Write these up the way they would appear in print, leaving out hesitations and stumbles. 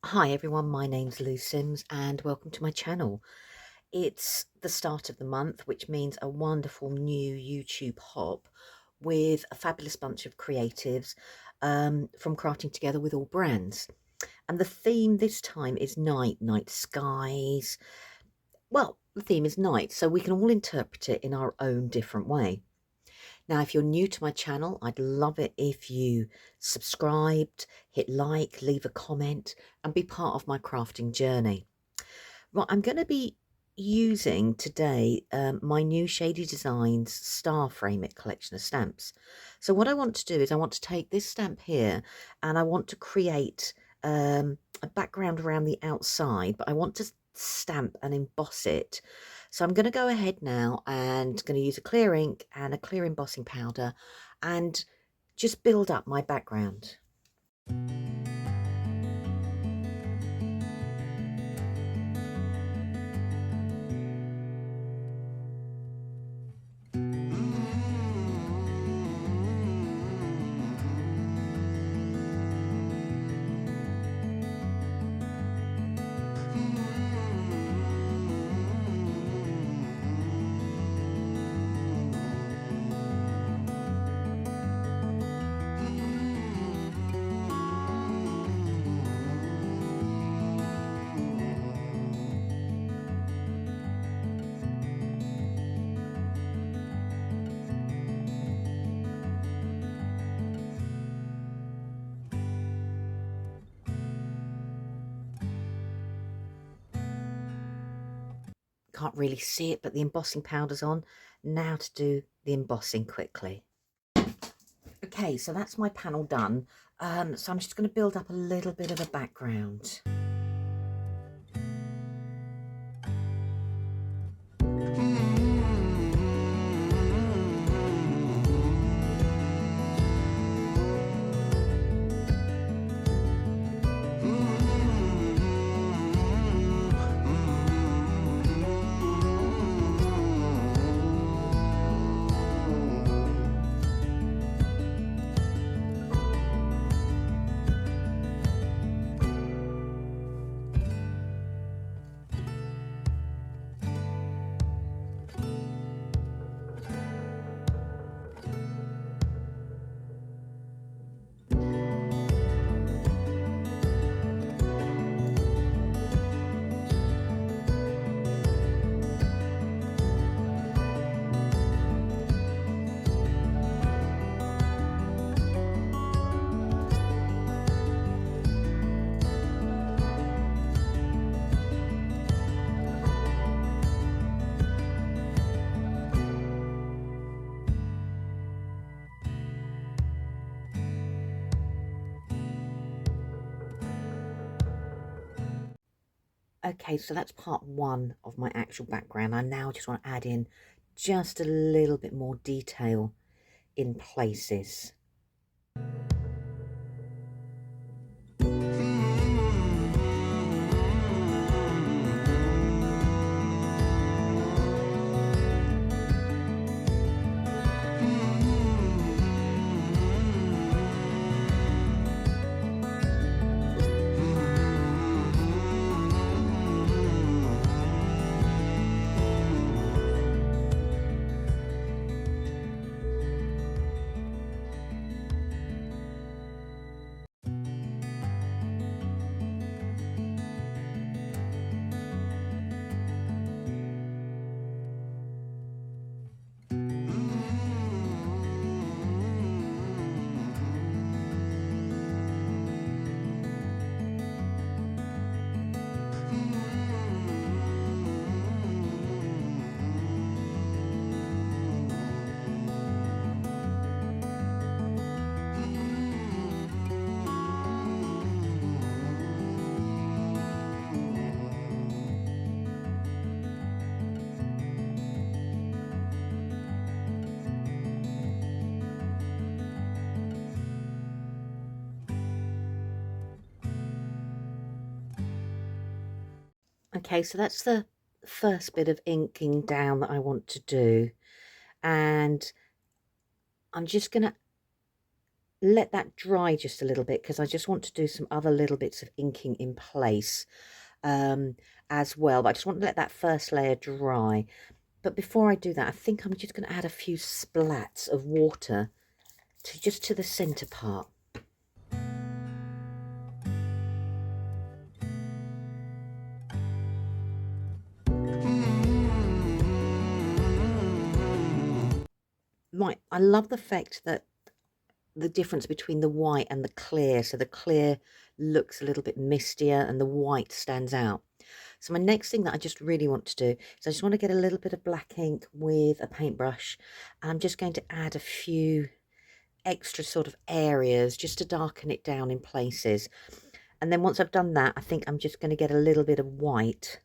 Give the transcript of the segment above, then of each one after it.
Hi everyone, my name's Lou Sims and welcome to my channel. It's the start of the month, which means a wonderful new YouTube hop with a fabulous bunch of creatives from crafting together with all brands. And the theme this time is night skies. Well, the theme is night, so we can all interpret it in our own different way. Now, if you're new to my channel, I'd love it if you subscribed, hit like, leave a comment, and be part of my crafting journey. Right, I'm going to be using today my new Shady Designs Star Frame It collection of stamps. So what I want to do is I want to take this stamp here and I want to create a background around the outside, but I want to stamp and emboss it. So I'm going to go ahead now and going to use a clear ink and a clear embossing powder and just build up my background. Can't really see it, but the embossing powder's on. Now to do the embossing quickly. Okay, so that's my panel done. So I'm just going to build up a little bit of a background. Okay, so that's part one of my actual background. I now just want to add in just a little bit more detail in places. Okay, so that's the first bit of inking down that I want to do. And I'm just going to let that dry just a little bit because I just want to do some other little bits of inking in place as well. But I just want to let that first layer dry. But before I do that, I think I'm just going to add a few splats of water to the center part. Right, I love the fact that the difference between the white and the clear. So the clear looks a little bit mistier and the white stands out. So my next thing that I just really want to do is I just want to get a little bit of black ink with a paintbrush. And I'm just going to add a few extra sort of areas just to darken it down in places. And then once I've done that, I think I'm just going to get a little bit of white,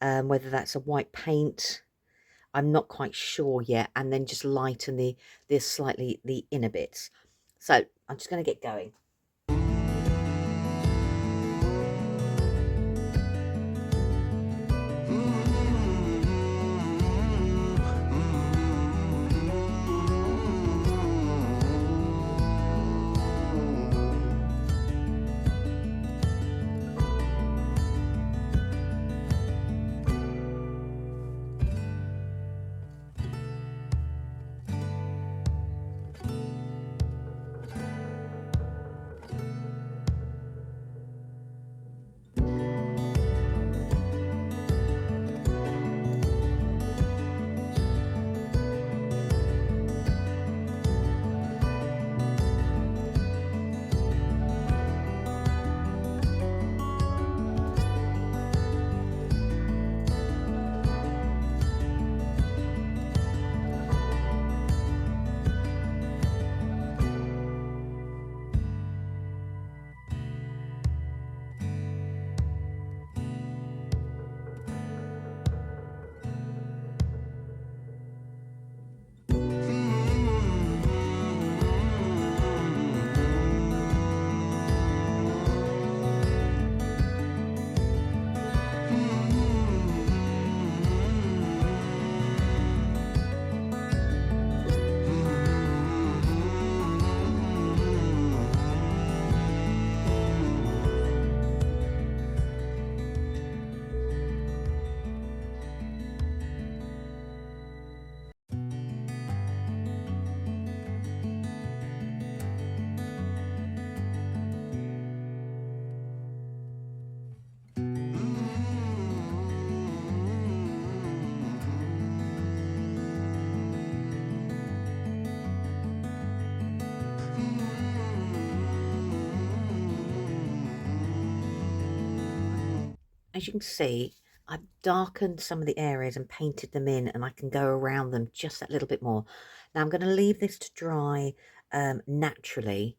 whether that's a white paint, I'm not quite sure yet, and then just lighten the inner bits. So I'm just going to get going. As you can see, I've darkened some of the areas and painted them in, and I can go around them just that little bit more. Now I'm going to leave this to dry naturally,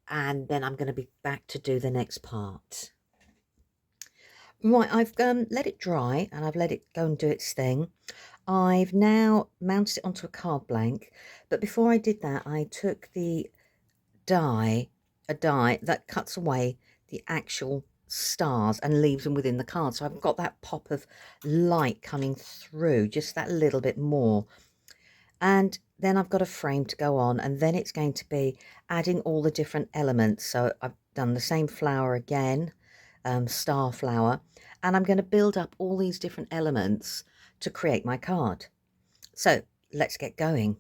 and then I'm going to be back to do the next part. Right, I've let it dry and I've let it go and do its thing. I've now mounted it onto a card blank, but before I did that, I took the die that cuts away the actual stars and leaves them within the card. So I've got that pop of light coming through, just that little bit more. And then I've got a frame to go on, and then it's going to be adding all the different elements. So I've done the same flower again, star flower, and I'm going to build up all these different elements to create my card. So let's get going.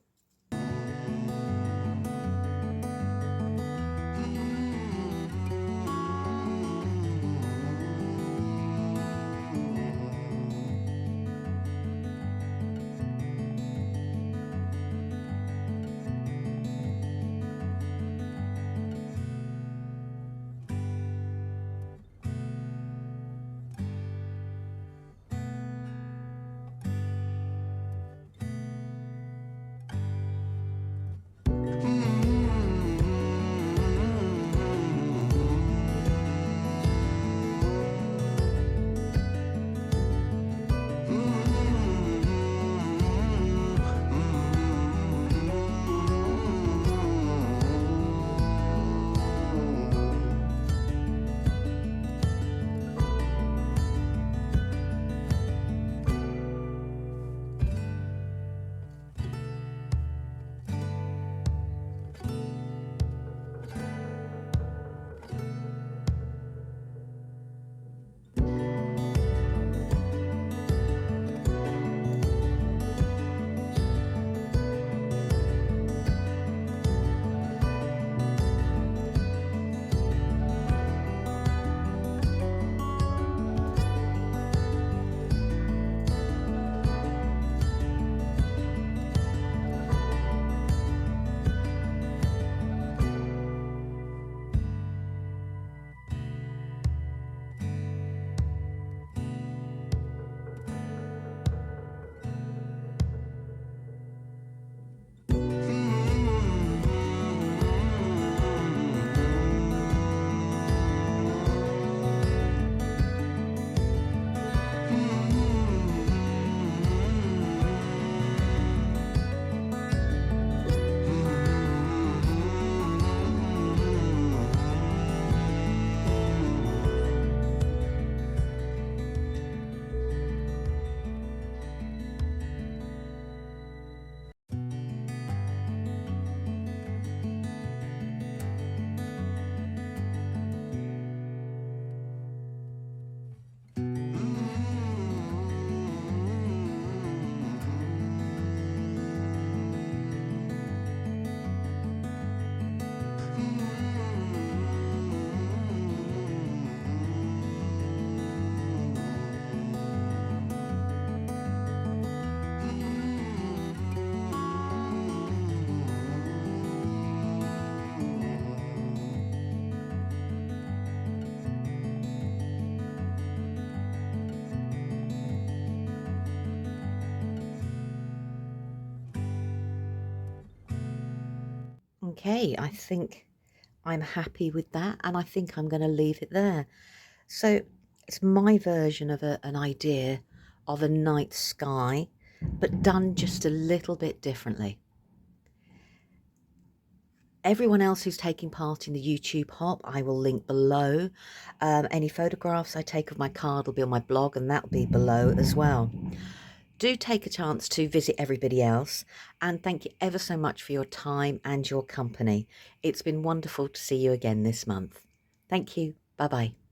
Okay, I think I'm happy with that, and I think I'm going to leave it there. So it's my version of an idea of a night sky, but done just a little bit differently. Everyone else who's taking part in the YouTube hop, I will link below. Any photographs I take of my card will be on my blog, and that'll be below as well. Do take a chance to visit everybody else, and thank you ever so much for your time and your company. It's been wonderful to see you again this month. Thank you. Bye-bye.